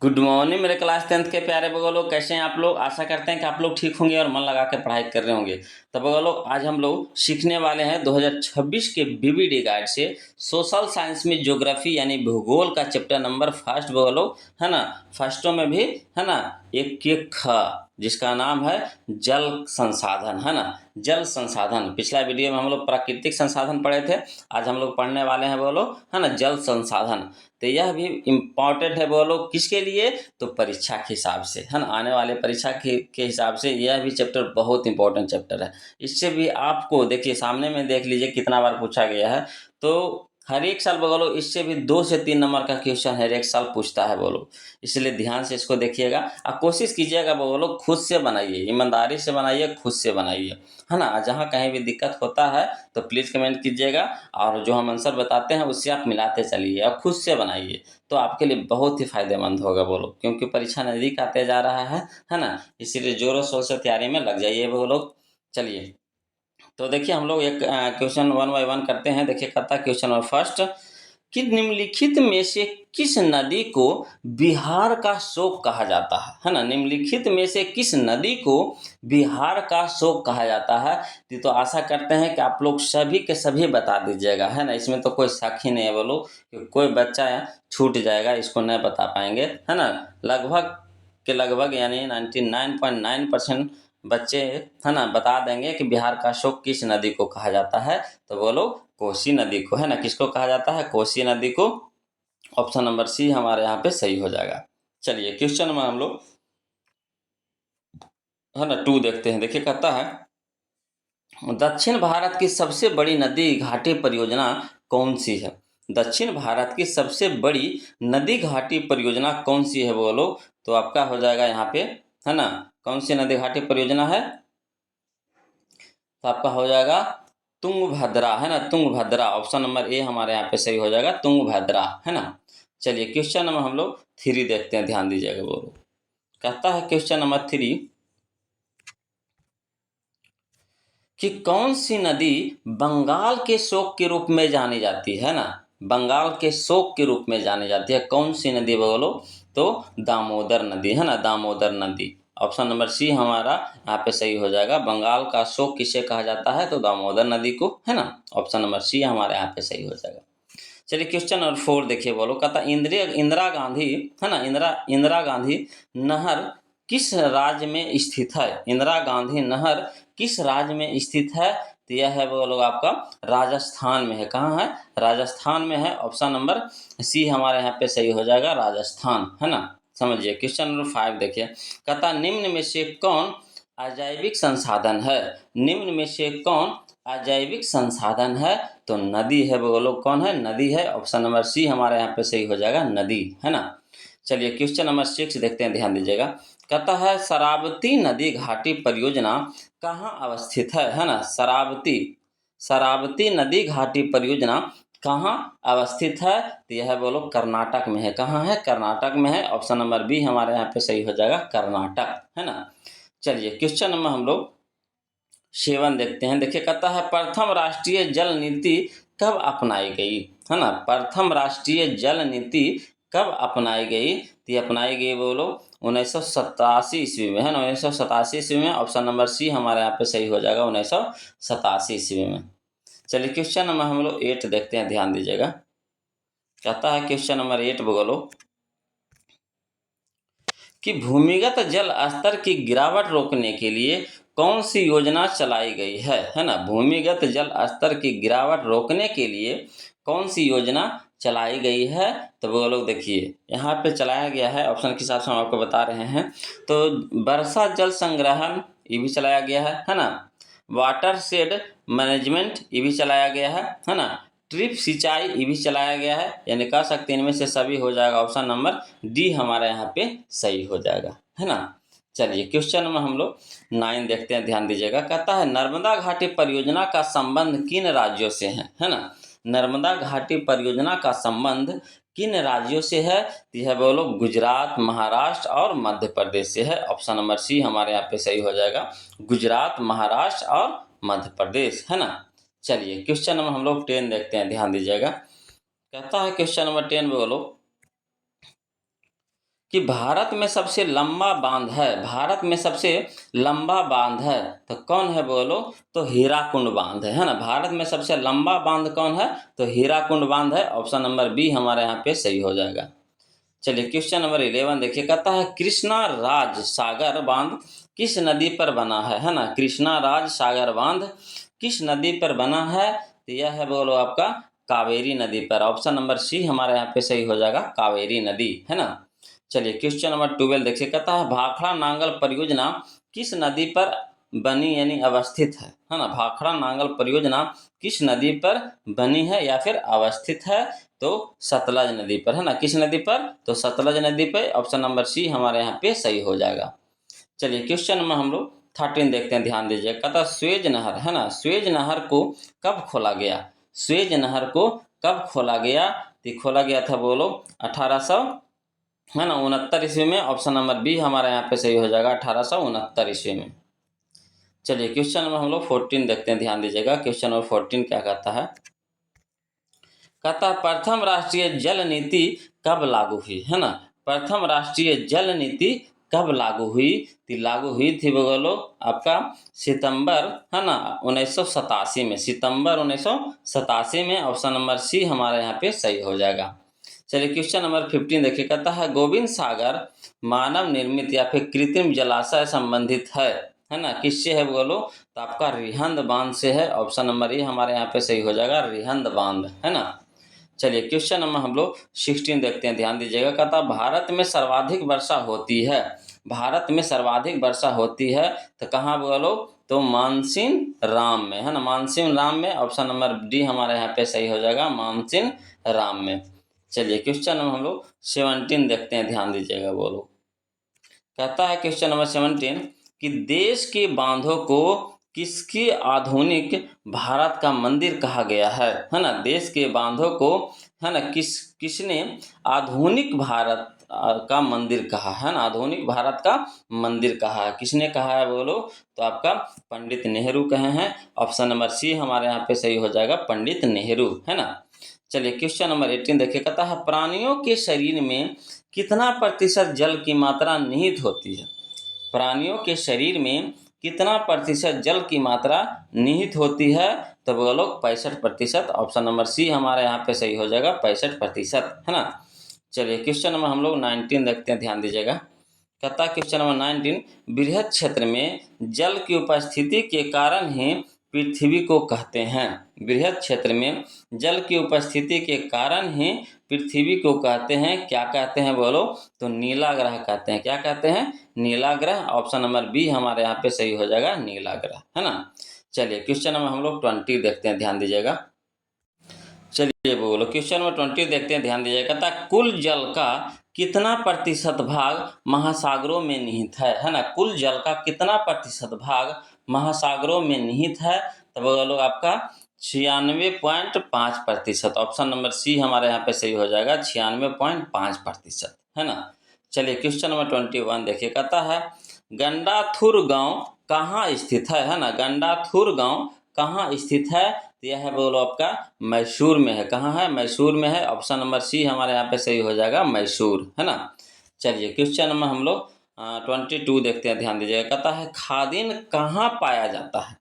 Good morning मेरे class 10th के प्यारे बगो लोग, कैसे हैं आप लोग। आशा करते हैं कि आप लोग ठीक होंगे और मन लगा के पढ़ाई कर रहे होंगे। तो बगो लोग, आज हम लोग सीखने वाले हैं 2026 के बीबीडी गाइड से सोशल साइंस में ज्योग्राफी यानी भूगोल का चैप्टर नंबर फर्स्ट बगो लोग, है ना। फर्स्टों में भी, है ना, एक ख जिसका नाम है जल संसाधन, है ना। जल संसाधन, पिछला वीडियो में हम लोग प्राकृतिक संसाधन पढ़े थे। आज हम लोग पढ़ने वाले हैं बोलो, है ना, जल संसाधन। तो यह भी इम्पॉर्टेंट है बोलो, किसके लिए, तो परीक्षा के हिसाब से, है ना। आने वाले परीक्षा के हिसाब से यह भी चैप्टर बहुत इंपॉर्टेंट चैप्टर है। इससे भी आपको देखिए, सामने में देख लीजिए कितना बार पूछा गया है। तो हर एक साल बोलो, इससे भी 2 से 3 नंबर का क्वेश्चन हर एक साल पूछता है बोलो। इसलिए ध्यान से इसको देखिएगा और कोशिश कीजिएगा बोलो, खुद से बनाइए, ईमानदारी से बनाइए, खुद से बनाइए, है ना। जहाँ कहीं भी दिक्कत होता है तो प्लीज़ कमेंट कीजिएगा, और जो हम आंसर बताते हैं उससे आप मिलाते चलिए और खुद से बनाइए। तो आपके लिए बहुत ही फायदेमंद होगा बोलो, क्योंकि परीक्षा नज़दीक आते जा रहा है ना। इसीलिए जोरों शोर से तैयारी में लग जाइए बोलो। चलिए, तो देखिए हम लोग एक क्वेश्चन 1 बाय 1 करते हैं। देखिए कहता है क्वेश्चन नंबर फर्स्ट कि निम्नलिखित में से किस नदी को बिहार का शोक कहा जाता है ना। निम्नलिखित में से किस नदी को बिहार का शोक कहा जाता है। तो आशा करते हैं कि आप लोग सभी के सभी बता दीजिएगा, है ना। इसमें तो कोई शक ही नहीं है बोलो कि कोई बच्चा छूट जाएगा, इसको नहीं बता पाएंगे, है ना। लगभग के लगभग यानी 99.9% बच्चे, है ना, बता देंगे कि बिहार का शोक किस नदी को कहा जाता है। तो बोलो कोसी नदी को, है ना। किसको कहा जाता है, कोसी नदी को। ऑप्शन नंबर सी हमारे यहाँ पे सही हो जाएगा। चलिए क्वेश्चन में हम लोग, है ना, 2 देखते हैं। देखिए कहता है दक्षिण भारत की सबसे बड़ी नदी घाटी परियोजना कौन सी है। दक्षिण भारत की सबसे बड़ी नदी घाटी परियोजना कौन सी है बोलो। तो आपका हो जाएगा यहाँ पे, है ना, कौन सी नदी घाटी परियोजना है। तो आपका हो जाएगा तुंगभद्रा, है ना, तुंगभद्रा। ऑप्शन नंबर ए हमारे यहाँ पे सही हो जाएगा, तुंगभद्रा, है ना। चलिए क्वेश्चन नंबर हम लोग 3 देखते हैं, ध्यान दीजिएगा बोलो। कहता है क्वेश्चन नंबर 3 कि कौन सी नदी बंगाल के शोक के रूप में जानी जाती है ना। बंगाल के शोक के रूप में जानी जाती है, कौन सी नदी बोलो। तो दामोदर नदी, है ना, दामोदर नदी। ऑप्शन नंबर सी हमारा यहाँ पे सही हो जाएगा। बंगाल का शोक किसे कहा जाता है, तो दामोदर नदी को, है ना। ऑप्शन नंबर सी हमारे यहाँ पे सही हो जाएगा। चलिए क्वेश्चन नंबर 4 देखिए बोलो। कहता इंदिरा गांधी, है ना, इंदिरा गांधी नहर किस राज्य में स्थित है। इंदिरा गांधी नहर किस राज्य में स्थित है। तो यह है वो लोग आपका राजस्थान में है। कहाँ है, राजस्थान में है। ऑप्शन नंबर सी हमारे यहाँ पे सही हो जाएगा, राजस्थान, है ना। समझिए क्वेश्चन नंबर 5 देखिए। कहता निम्न में से कौन अजैविक संसाधन है। निम्न में से कौन अजैविक संसाधन है। तो नदी है बोलो, कौन है, नदी है। ऑप्शन नंबर सी हमारे यहाँ पे सही हो जाएगा, नदी, है ना। चलिए क्वेश्चन नंबर 6 देखते हैं, ध्यान दीजिएगा। कहता है शरावती नदी घाटी परियोजना कहाँ अवस्थित है ना। शरावती नदी घाटी परियोजना कहाँ अवस्थित है। तो यह बोलो कर्नाटक में है। कहाँ है, कर्नाटक में है। ऑप्शन नंबर बी हमारे यहाँ पे सही हो जाएगा, कर्नाटक, है ना। चलिए क्वेश्चन नंबर हम लोग 7 देखते हैं। देखिए कहता है प्रथम राष्ट्रीय जल नीति कब अपनाई गई, है ना। प्रथम राष्ट्रीय जल नीति कब अपनाई गई। तो ये अपनाई गई बोलो 1987 ईस्वी में, है ना। 1987 ईस्वी में। ऑप्शन नंबर सी हमारे यहाँ पे सही हो जाएगा, 1987 ईस्वी में। चलिए क्वेश्चन नंबर हम लोग 8 देखते हैं, ध्यान दीजिएगा। कहता है क्वेश्चन नंबर 8 बोलो कि भूमिगत जल स्तर की गिरावट रोकने के लिए कौन सी योजना चलाई गई है ना। भूमिगत जल स्तर की गिरावट रोकने के लिए कौन सी योजना चलाई गई है। तो वो लोग देखिए यहाँ पे चलाया गया है, ऑप्शन के हिसाब से हम आपको बता रहे हैं। तो वर्षा जल संग्रहण ये भी चलाया गया है ना। वाटर शेड मैनेजमेंट ये भी चलाया गया है ना। ट्रिप सिंचाई ये भी चलाया गया है। यानी कह सकते हैं इनमें से सभी हो जाएगा। ऑप्शन नंबर डी हमारे यहाँ पे सही हो जाएगा, है ना। चलिए क्वेश्चन में हम लोग 9 देखते हैं, ध्यान दीजिएगा। कहता है नर्मदा घाटी परियोजना का संबंध किन राज्यों से है ना। नर्मदा घाटी परियोजना का संबंध किन राज्यों से है। यह बोलो गुजरात, महाराष्ट्र और मध्य प्रदेश से है। ऑप्शन नंबर सी हमारे यहाँ पे सही हो जाएगा, गुजरात, महाराष्ट्र और मध्य प्रदेश, है ना। चलिए क्वेश्चन नंबर हम लोग 10 देखते हैं, ध्यान दीजिएगा। कहता है क्वेश्चन नंबर 10 बोलो कि भारत में सबसे लंबा बांध है, भारत में सबसे लंबा बांध है तो कौन है बोलो? तो हीराकुंड बांध है ना। भारत में सबसे लंबा बांध कौन है? तो हीराकुंड बांध है। ऑप्शन नंबर बी हमारे यहाँ पे सही हो जाएगा। चलिए क्वेश्चन नंबर 11 देखिए, कहता है कृष्णा राज सागर बांध किस नदी पर बना है ना। कृष्णा राज सागर बांध किस नदी पर बना है? तो यह है बोलो आपका कावेरी नदी पर। ऑप्शन नंबर सी हमारे यहाँ पे सही हो जाएगा, कावेरी नदी, है ना। चलिए क्वेश्चन नंबर 12 देखिए, कहता है भाखड़ा नांगल परियोजना किस नदी पर बनी यानी अवस्थित है ना। भाखड़ा नांगल परियोजना किस नदी पर बनी है या फिर अवस्थित है? तो सतलज नदी पर, है ना। किस नदी पर? तो सतलज नदी पर। ऑप्शन नंबर सी हमारे यहाँ पे सही हो जाएगा। चलिए क्वेश्चन में हम लोग 13 देखते हैं, ध्यान दीजिए। कहता स्वेज नहर, है ना, स्वेज नहर को कब खोला गया? स्वेज नहर को कब खोला गया? तो खोला गया था बोलो 1800, है ना, 69 ईस्वी में। ऑप्शन नंबर बी हमारे यहाँ पे सही हो जाएगा, 1869 ईस्वी में। चलिए क्वेश्चन नंबर हम लोग 14 देखते हैं, ध्यान दीजिएगा। क्वेश्चन नंबर 14 क्या कहता है? कहता प्रथम राष्ट्रीय जल नीति कब लागू हुई, है ना। प्रथम राष्ट्रीय जल नीति कब लागू हुई? तो लागू हुई थी बोलो आपका सितंबर, है ना, 1987 में। सितंबर 1987 में। ऑप्शन नंबर सी हमारे यहाँ पे सही हो जाएगा। चलिए क्वेश्चन नंबर 15 देखिए, कहता है गोविंद सागर मानव निर्मित या फिर कृत्रिम जलाशय संबंधित है ना, किससे है बोलो? तो आपका रिहंद बांध से है। ऑप्शन नंबर ए हमारे यहाँ पे सही हो जाएगा, रिहंद बांध, है ना। चलिए क्वेश्चन नंबर हम लोग 16 देखते हैं, ध्यान दीजिएगा। कहता भारत में सर्वाधिक वर्षा होती है, भारत में सर्वाधिक वर्षा होती है तो कहाँ बोलो? तो मानसिन राम में, है ना, मानसिन राम में। ऑप्शन नंबर डी हमारे यहाँ पे सही हो जाएगा, मानसिन राम में। चलिए क्वेश्चन नंबर हम लोग 17 देखते हैं, ध्यान दीजिएगा। बोलो कहता है क्वेश्चन नंबर 17 कि देश के बांधों को किसकी आधुनिक भारत का मंदिर कहा गया है ना। देश के बांधों को, है ना, किसने आधुनिक भारत का मंदिर कहा है ना। आधुनिक भारत का मंदिर कहा है, किसने कहा है बोलो? तो आपका पंडित नेहरू कहे हैं। ऑप्शन नंबर सी हमारे यहाँ पे सही हो जाएगा, पंडित नेहरू, है ना। चलिए क्वेश्चन नंबर 18 देखिए, कहता है प्राणियों के शरीर में कितना प्रतिशत जल की मात्रा निहित होती है? प्राणियों के शरीर में कितना प्रतिशत जल की मात्रा निहित होती है? तो बोलो 65%। ऑप्शन नंबर सी हमारे यहाँ पे सही हो जाएगा, 65%, है ना। चलिए क्वेश्चन नंबर हम लोग 19 देखते हैं, ध्यान दीजिएगा। कहता है क्वेश्चन नंबर 19 बृहद क्षेत्र में जल की उपस्थिति के कारण ही पृथ्वी को कहते हैं। बृहद क्षेत्र में जल की उपस्थिति के कारण ही पृथ्वी को कहते हैं, क्या कहते हैं बोलो? तो नीला ग्रह कहते हैं। क्या कहते हैं? नीला ग्रह। ऑप्शन नंबर बी हमारे यहाँ पे सही हो जाएगा, नीला ग्रह, है ना। चलिए क्वेश्चन नंबर हम लोग 20 देखते हैं, ध्यान दीजिएगा। चलिए बोलो क्वेश्चन नंबर 20 देखते हैं, ध्यान दीजिएगा। कहता कुल जल का कितना प्रतिशत भाग महासागरों में निहित है ना। कुल जल का कितना प्रतिशत भाग महासागरों में निहित है? तो बोलो आपका 96.5%। ऑप्शन नंबर सी हमारे यहाँ पे सही हो जाएगा, 96.5%, है ना। चलिए क्वेश्चन नंबर 21 देखिए, कहता है गंडाथुर गांव कहाँ स्थित है ना। गंडाथुर गांव कहाँ स्थित है? तो यह है बोलो आपका मैसूर में है। कहाँ है? मैसूर में है। ऑप्शन नंबर सी हमारे यहाँ पे सही हो जाएगा, मैसूर, है ना। चलिए क्वेश्चन नंबर हम लोग 22 देखते हैं, ध्यान दीजिएगा। कहता है खादिन कहाँ पाया जाता है?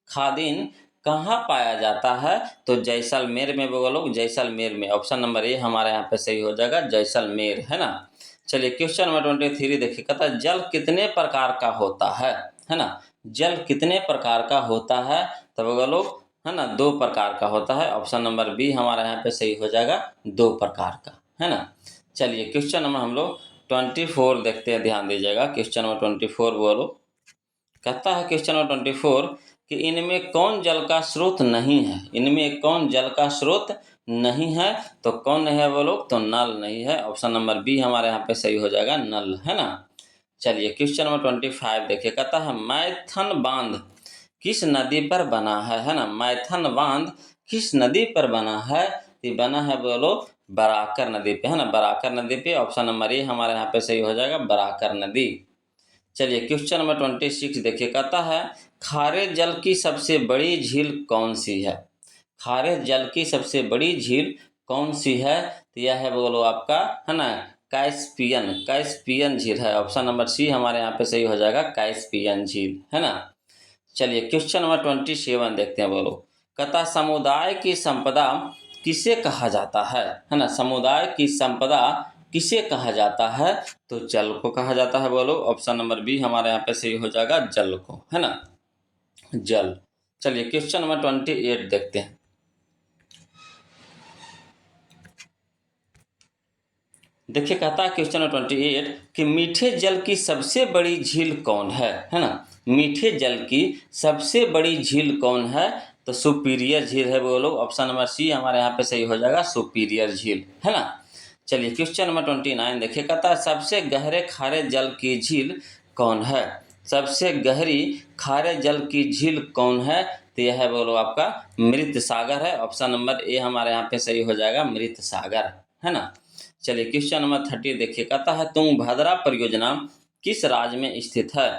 खादिन कहाँ पाया जाता है? तो जैसलमेर में बोलो, जैसलमेर में। ऑप्शन नंबर ए हमारे यहाँ पे सही हो जाएगा, जैसलमेर, है ना। चलिए क्वेश्चन नंबर 23 देखिए, कहता है जल कितने प्रकार का होता है ना। जल कितने प्रकार का होता है? तो बोलो, है ना, 2 प्रकार का होता है। ऑप्शन नंबर बी हमारे यहाँ पे सही हो जाएगा, 2 प्रकार का, है ना। चलिए क्वेश्चन नंबर हम लोग 24 देखते हैं, ध्यान दीजिएगा। क्वेश्चन नंबर 24 बोलो कहता है क्वेश्चन नंबर 24 कि इनमें कौन जल का स्रोत नहीं है? इनमें कौन जल का स्रोत नहीं है? तो कौन नहीं है बोलो? तो नल नहीं है। ऑप्शन नंबर बी हमारे यहाँ पे सही हो जाएगा, नल, है ना। चलिए क्वेश्चन नंबर 25 देखिए, कहता है मैथन बांध किस नदी पर बना है ना। मैथन बांध किस नदी पर बना है? ये बना है बोलो बराकर नदी पे, है ना, बराकर नदी पे। ऑप्शन नंबर ए हमारे यहाँ पे सही हो जाएगा, बराकर नदी। चलिए क्वेश्चन नंबर 26 देखिए, कहता है खारे जल की सबसे बड़ी झील कौन सी है? खारे जल की सबसे बड़ी झील कौन सी है? तो यह है बोलो आपका, है ना, कैस्पियन, कैस्पियन झील है। ऑप्शन नंबर सी हमारे यहाँ पे सही हो जाएगा, कैस्पियन झील, है ना। चलिए क्वेश्चन नंबर 27 देखते हैं, बोलो। कहता समुदाय की संपदा किसे कहा जाता है ना। समुदाय की संपदा किसे कहा जाता है, तो जल को कहा जाता है, बोलो। ऑप्शन नंबर बी हमारे यहाँ पे सही हो जाएगा, जल को, है ना, जल। चलिए क्वेश्चन नंबर 28 देखते हैं। देखिए कहता है क्वेश्चन नंबर 28 कि मीठे जल की सबसे बड़ी झील कौन है ना। मीठे जल की सबसे बड़ी झील कौन है, तो सुपीरियर झील है, बोलो। ऑप्शन नंबर सी हमारे यहाँ पे सही हो जाएगा, सुपीरियर झील, है ना। चलिए क्वेश्चन नंबर 29 देखिए, कहता है सबसे गहरे खारे जल की झील कौन है। सबसे गहरी खारे जल की झील कौन है, तो यह है, बोलो, आपका मृत सागर है। ऑप्शन नंबर ए हमारे यहाँ पे सही हो जाएगा, मृत सागर, है ना। चलिए क्वेश्चन नंबर 30 देखिए, कहता है तुंगभद्रा परियोजना किस राज्य में स्थित है।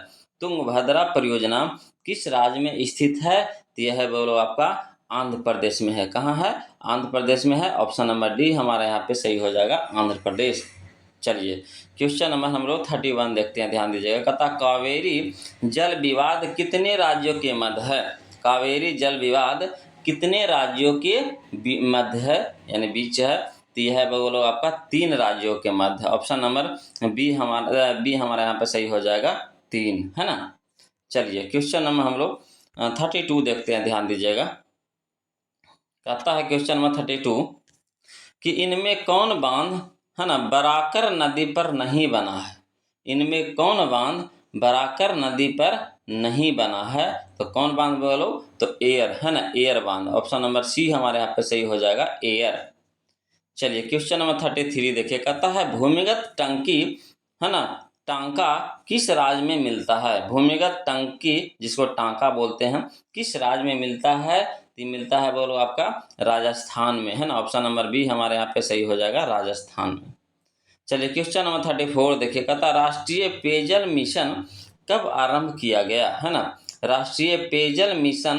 तुंगभद्रा परियोजना किस राज्य में स्थित है, तो यह है, बोलो, आपका आंध्र प्रदेश में है। कहाँ है, आंध्र प्रदेश में है। ऑप्शन नंबर डी हमारे यहाँ पे सही हो जाएगा, आंध्र प्रदेश। चलिए क्वेश्चन नंबर हम लोग 31 देखते हैं, ध्यान दीजिएगा। कहता कावेरी जल विवाद कितने राज्यों के मध्य है। कावेरी जल विवाद कितने राज्यों के मध्य है, यानी बीच है, तो यह है, बोलो, आपका 3 राज्यों के मध्य। ऑप्शन नंबर बी हमारे यहाँ पे सही हो जाएगा, 3, है ना। चलिए क्वेश्चन नंबर हम लोग 32 देखते हैं, ध्यान दीजिएगा। कहता है क्वेश्चन नंबर 32 कि इनमें कौन बांध, है ना, बराकर नदी पर नहीं बना है। इनमें कौन बांध बराकर नदी पर नहीं बना है, तो कौन बांध, बोलो, तो एयर, है ना, एयर बांध। ऑप्शन नंबर सी हमारे यहाँ पे सही हो जाएगा, एयर। चलिए क्वेश्चन नंबर 33 देखिए, कहता है भूमिगत टंकी, है ना, टांका किस राज्य में मिलता है। भूमिगत टंकी जिसको टांका बोलते हैं, किस राज्य में मिलता है, तो मिलता है, बोलो, आपका राजस्थान में, है ना। ऑप्शन नंबर बी हमारे यहाँ पे सही हो जाएगा, राजस्थान में। चलिए क्वेश्चन नंबर 34 देखिए, कहता राष्ट्रीय पेयजल मिशन कब आरंभ किया गया, है ना। राष्ट्रीय पेयजल मिशन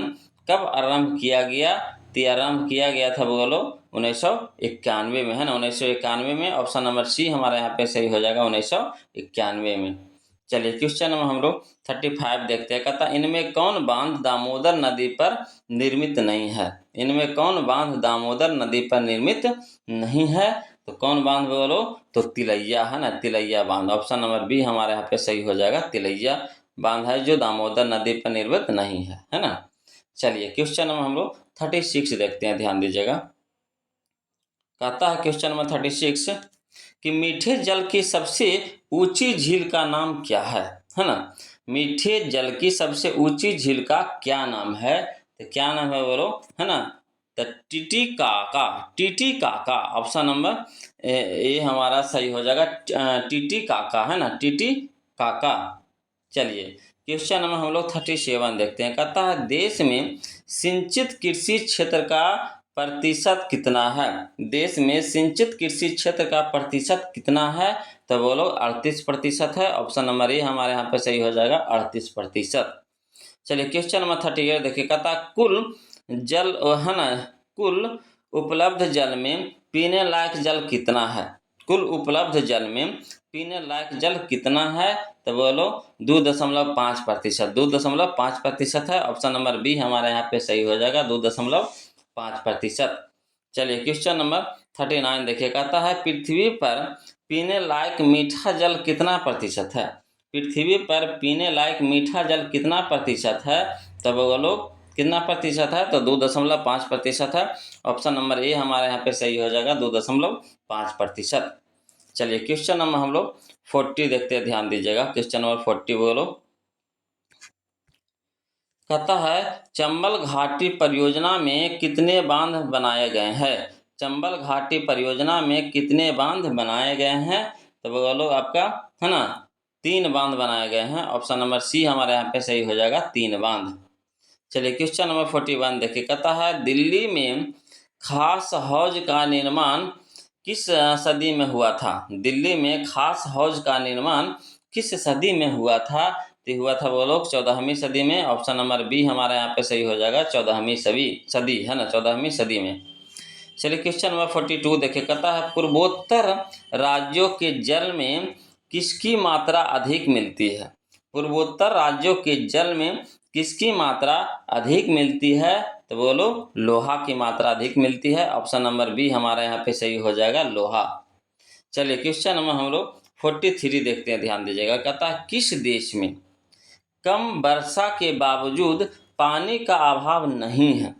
कब आरंभ किया गया, तो आरंभ किया गया था, बोलो, 1991 में, है ना, 1991 में। ऑप्शन नंबर सी हमारे यहाँ पे सही हो जाएगा, 1991 में। चलिए क्वेश्चन नंबर हम लोग 35 देखते हैं। कहता इनमें कौन बांध दामोदर नदी पर निर्मित नहीं है। इनमें कौन बांध दामोदर नदी पर निर्मित नहीं है, तो कौन बांध, बोलो, तो तिलैया, है ना, तिलैया बांध। ऑप्शन नंबर बी हमारे यहाँ पे सही हो जाएगा, तिलैया बांध है जो दामोदर नदी पर निर्मित नहीं है ना। चलिए क्वेश्चन नंबर हम लोग 36 देखते हैं, ध्यान दीजिएगा। कहता है क्वेश्चन नंबर 36 कि मीठे जल की सबसे ऊंची झील का नाम क्या है ना। मीठे जल की सबसे ऊंची झील का क्या नाम है, तो क्या नाम है, बोलो, है ना, तो Titicaca, Titicaca. Option number A हमारा सही हो जाएगा, टिटिकाका, है ना, टिटिकाका। चलिए क्वेश्चन नंबर हम लोग 37 देखते हैं। कहता है देश में सिंचित कृषि क्षेत्र का प्रतिशत कितना है। देश में सिंचित कृषि क्षेत्र का प्रतिशत कितना है, तो बोलो 38% है। ऑप्शन नंबर ए हमारे यहाँ पे सही हो जाएगा, 38%। चलिए क्वेश्चन नंबर 38 देखिए, कहता कुल जल, है ना, कुल उपलब्ध जल में पीने लायक जल कितना है। कुल उपलब्ध जल में पीने लायक जल कितना है, तो बोलो 2.5%। 2.5% है। ऑप्शन नंबर बी हमारे यहाँ पे सही हो जाएगा, 2.5%। चलिए क्वेश्चन नंबर 39 देखिए, कहता है पृथ्वी पर पीने लायक मीठा जल कितना प्रतिशत है। पृथ्वी पर पीने लायक मीठा जल कितना प्रतिशत है, तो बोलो कितना प्रतिशत है, तो 2.5% है। ऑप्शन नंबर ए हमारे यहाँ पे सही हो जाएगा, 2.5%। चलिए क्वेश्चन नंबर हम लोग 40 देखते हैं, ध्यान दीजिएगा। क्वेश्चन नंबर 40 बोलो, कहता है चंबल घाटी परियोजना में कितने बांध बनाए गए हैं। चंबल घाटी परियोजना में कितने बांध बनाए गए हैं, तो बोलो आपका, है ना, 3 बांध बनाए गए हैं। ऑप्शन नंबर सी हमारे यहाँ पे सही हो जाएगा, 3 बांध। चलिए क्वेश्चन नंबर 41 देखिए, कहता है दिल्ली में खास हौज का निर्माण किस सदी में हुआ था। दिल्ली में खास हौज का निर्माण किस सदी में हुआ था, तो हुआ था, बोलो, 14वीं सदी में। ऑप्शन नंबर बी हमारे यहाँ पे सही हो जाएगा, 14वीं सदी, है ना, 14वीं सदी में। चलिए क्वेश्चन नंबर 42 देखिए, कहता है पूर्वोत्तर राज्यों के जल में किसकी मात्रा अधिक मिलती है? पूर्वोत्तर राज्यों के जल में किसकी मात्रा अधिक मिलती है? तो बोलो लोहा की मात्रा अधिक मिलती है। ऑप्शन नंबर बी हमारा यहाँ पे सही हो जाएगा, लोहा। चलिए क्वेश्चन नंबर हम लोग 43 देखते हैं, ध्यान दीजिएगा। कहता है किस देश में कम वर्षा के बावजूद पानी का अभाव नहीं है?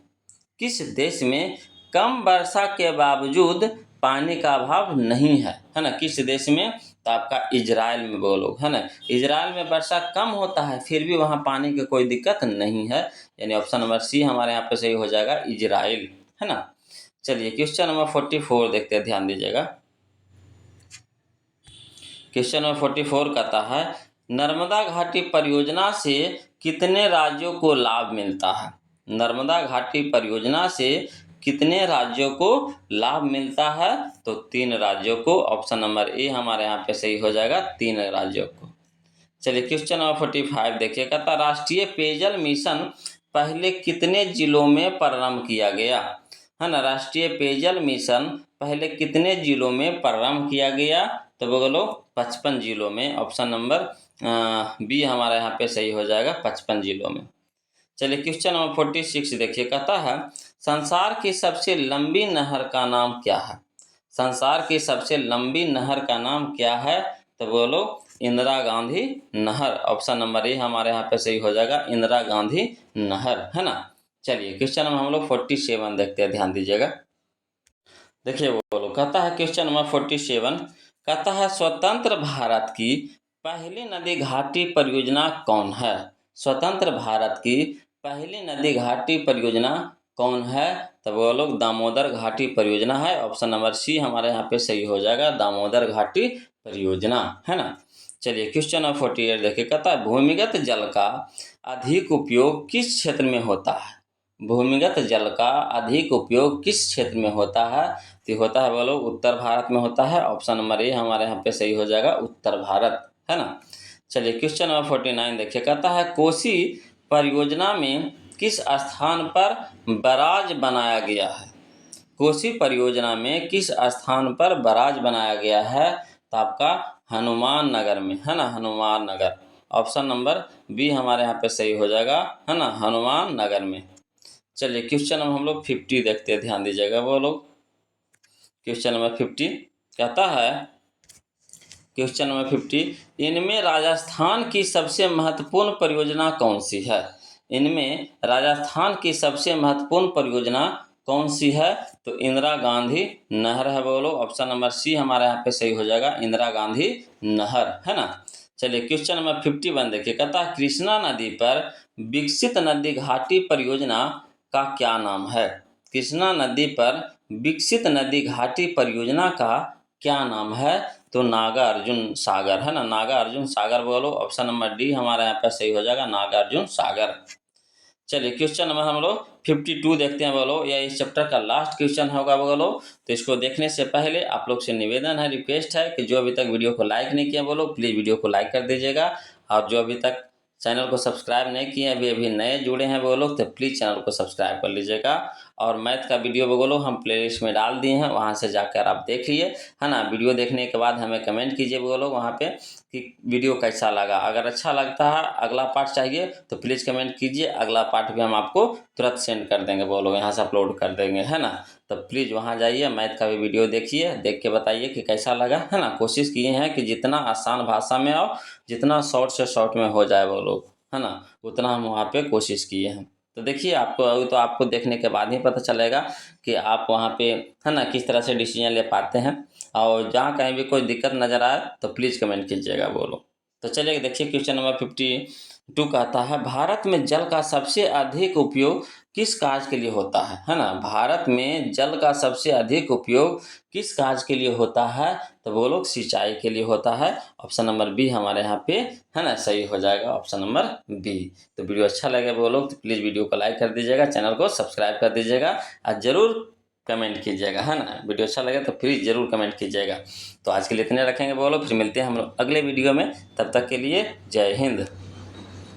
किस देश में कम वर्षा के बावजूद पानी का अभाव नहीं है ना? किस देश में? तो आपका इजराइल में बोलो, है ना। इजराइल में वर्षा कम होता है फिर भी वहाँ पानी की कोई दिक्कत नहीं है, यानी ऑप्शन नंबर सी हमारे यहाँ पे सही हो जाएगा, इजराइल, है ना। चलिए क्वेश्चन नंबर 44 देखते हैं, ध्यान दीजिएगा। क्वेश्चन नंबर 44 कहता है नर्मदा घाटी परियोजना से कितने राज्यों को लाभ मिलता है? नर्मदा घाटी परियोजना से कितने राज्यों को लाभ मिलता है? तो 3 राज्यों को। ऑप्शन नंबर ए हमारे यहाँ पे सही हो जाएगा, 3 राज्यों को। चलिए क्वेश्चन नंबर 45 देखिए, कहता राष्ट्रीय पेयजल मिशन पहले कितने जिलों में प्रारंभ किया गया? है ना, राष्ट्रीय पेयजल मिशन पहले कितने जिलों में प्रारंभ किया गया? तो बोलो 55 जिलों में। ऑप्शन नंबर बी हमारा यहाँ पे सही हो जाएगा, 55 जिलों में। चलिए क्वेश्चन नंबर 46 देखिए, कहता है संसार की सबसे लंबी नहर का नाम क्या है? संसार की सबसे लंबी नहर का नाम क्या है? तो बोलो इंदिरा गांधी नहर। ऑप्शन नंबर ए हमारे यहाँ पे सही हो जाएगा, इंदिरा गांधी नहर, है ना। चलिए क्वेश्चन नंबर हम लोग 47 देखते हैं, ध्यान दीजिएगा। देखिए बोलो, कहता है क्वेश्चन नंबर 47 कहता है स्वतंत्र भारत की पहली नदी घाटी परियोजना कौन है? स्वतंत्र भारत की पहली नदी घाटी परियोजना कौन है? तो वो लोग दामोदर घाटी परियोजना है। ऑप्शन नंबर सी हमारे यहाँ पे सही हो जाएगा, दामोदर घाटी परियोजना, है ना। चलिए क्वेश्चन नंबर 48 देखिए, कहता है भूमिगत जल का अधिक उपयोग किस क्षेत्र में होता है? भूमिगत जल का अधिक उपयोग किस क्षेत्र में होता है? तो होता है बोलो उत्तर भारत में होता है। ऑप्शन नंबर ए हमारे यहाँ पे सही हो जाएगा, उत्तर भारत, है ना। चलिए क्वेश्चन नंबर 49 देखिए, कहता है कोसी परियोजना में किस स्थान पर बराज बनाया गया है? कोसी परियोजना में किस स्थान पर बराज बनाया गया है? तो आपका हनुमान नगर में, है ना, Hanuman Nagar. Option number B हमारे यहाँ पे सही हो जाएगा, है ना, हनुमान नगर में। चलिए क्वेश्चन नंबर हम लोग 50 देखते हैं, ध्यान दीजिएगा। वो लोग क्वेश्चन नंबर 50 कहता है, क्वेश्चन नंबर 50 इनमें राजस्थान की सबसे महत्वपूर्ण परियोजना कौन सी है? इनमें राजस्थान की सबसे महत्वपूर्ण परियोजना कौन सी है? तो इंदिरा गांधी नहर है। बोलो ऑप्शन नंबर सी हमारे यहाँ पे सही हो जाएगा, इंदिरा गांधी नहर, है ना। चलिए क्वेश्चन नंबर 51 देखिए, कहता है कृष्णा नदी पर विकसित नदी घाटी परियोजना का क्या नाम है? कृष्णा नदी पर विकसित नदी घाटी परियोजना का क्या नाम है? तो नागार्जुन सागर, है ना, नागार्जुन सागर। बोलो ऑप्शन नंबर डी हमारे यहाँ पे सही हो जाएगा, नागार्जुन सागर। चलिए क्वेश्चन नंबर हम लोग 52 देखते हैं। बोलो यह इस चैप्टर का लास्ट क्वेश्चन होगा। बोलो तो इसको देखने से पहले आप लोग से निवेदन है, रिक्वेस्ट है कि जो अभी तक वीडियो को लाइक नहीं किया बोलो प्लीज़ वीडियो को लाइक कर दीजिएगा, और जो अभी तक चैनल को सब्सक्राइब नहीं किए अभी नए जुड़े हैं वो लोग तो प्लीज़ चैनल को सब्सक्राइब कर लीजिएगा। और मैथ का वीडियो बोलो हम प्लेलिस्ट में डाल दिए हैं, वहाँ से जाकर आप देखिए, है ना। वीडियो देखने के बाद हमें कमेंट कीजिए बोलो वहाँ पे कि वीडियो कैसा लगा। अगर अच्छा लगता है, अगला पार्ट चाहिए तो प्लीज़ कमेंट कीजिए, अगला पार्ट भी हम आपको तुरंत सेंड कर देंगे, बोलो यहाँ से अपलोड कर देंगे, है ना। तो प्लीज़ वहाँ जाइए, मैथ का भी वीडियो देखिए, देख के बताइए कि कैसा लगा, है ना। कोशिश किए हैं कि जितना आसान भाषा में और जितना शॉर्ट से शॉर्ट में हो जाए वो लोग, है ना, उतना हम वहाँ पे कोशिश किए हैं। तो देखिए आपको देखने के बाद ही पता चलेगा कि आप वहाँ पे, है ना, किस तरह से डिसीजन ले पाते हैं। और जहाँ कहीं भी कोई दिक्कत नज़र आए तो प्लीज़ कमेंट कीजिएगा बोलो। तो चलिए देखिए क्वेश्चन नंबर 52 कहता है भारत में जल का सबसे अधिक उपयोग किस कार्य के लिए होता है ना। भारत में जल का सबसे अधिक उपयोग किस कार्य के लिए होता है? तो वो लोग सिंचाई के लिए होता है। ऑप्शन नंबर बी हमारे यहाँ पे, है ना, सही हो जाएगा, ऑप्शन नंबर बी। तो वीडियो अच्छा लगे वो लोग तो प्लीज़ वीडियो को लाइक कर दीजिएगा, चैनल को सब्सक्राइब कर दीजिएगा और ज़रूर कमेंट कीजिएगा, है ना। वीडियो अच्छा लगे तो प्लीज़ ज़रूर कमेंट कीजिएगा। तो आज के लिए इतने रखेंगे बोलो, फिर मिलते हैं हम लोग अगले वीडियो में, तब तक के लिए जय हिंद।